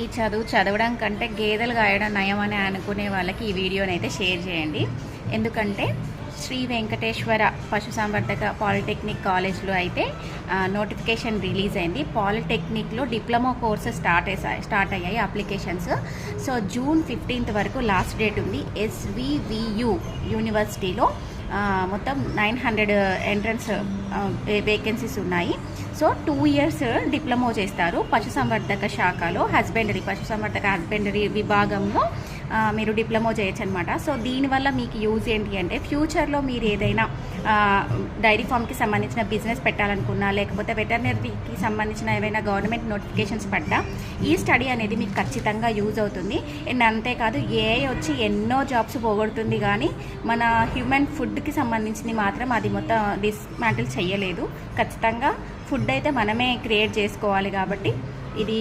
ఈ చదువు చదవడం కంటే గేదెలు గాయడం నయం అని అనుకునే వాళ్ళకి ఈ వీడియోని అయితే షేర్ చేయండి. ఎందుకంటే శ్రీ వెంకటేశ్వర పశుసంవర్ధక పాలిటెక్నిక్ కాలేజ్లో అయితే నోటిఫికేషన్ రిలీజ్ అయింది. పాలిటెక్నిక్లో డిప్లొమా కోర్సెస్ స్టార్ట్ అయ్యాయి అప్లికేషన్స్. సో జూన్ 15th వరకు లాస్ట్ డేట్ ఉంది. SVVU యూనివర్సిటీలో మొత్తం 900 ఎంట్రన్స్ వేకెన్సీస్ ఉన్నాయి. సో 2 years డిప్లొమా చేస్తారు పశుసంవర్ధక శాఖలో. పశుసంవర్ధక హస్బెండరీ విభాగంలో మీరు డిప్లొమా చేయొచ్చు అనమాట. సో దీనివల్ల మీకు యూజ్ ఏంటి అంటే ఫ్యూచర్లో మీరు ఏదైనా డైరీ ఫామ్కి సంబంధించిన బిజినెస్ పెట్టాలనుకున్నా, లేకపోతే వెటర్నరీకి సంబంధించిన ఏవైనా గవర్నమెంట్ నోటిఫికేషన్స్ పడ్డా ఈ స్టడీ అనేది మీకు ఖచ్చితంగా యూజ్ అవుతుంది. అండ్ అంతేకాదు AI వచ్చి ఎన్నో జాబ్స్ పోగొడుతుంది, కానీ మన హ్యూమన్ ఫుడ్కి సంబంధించింది మాత్రం అది మొత్తం డిస్మాంటిల్ చేయలేదు. ఖచ్చితంగా ఫుడ్ అయితే మనమే క్రియేట్ చేసుకోవాలి. కాబట్టి ఇది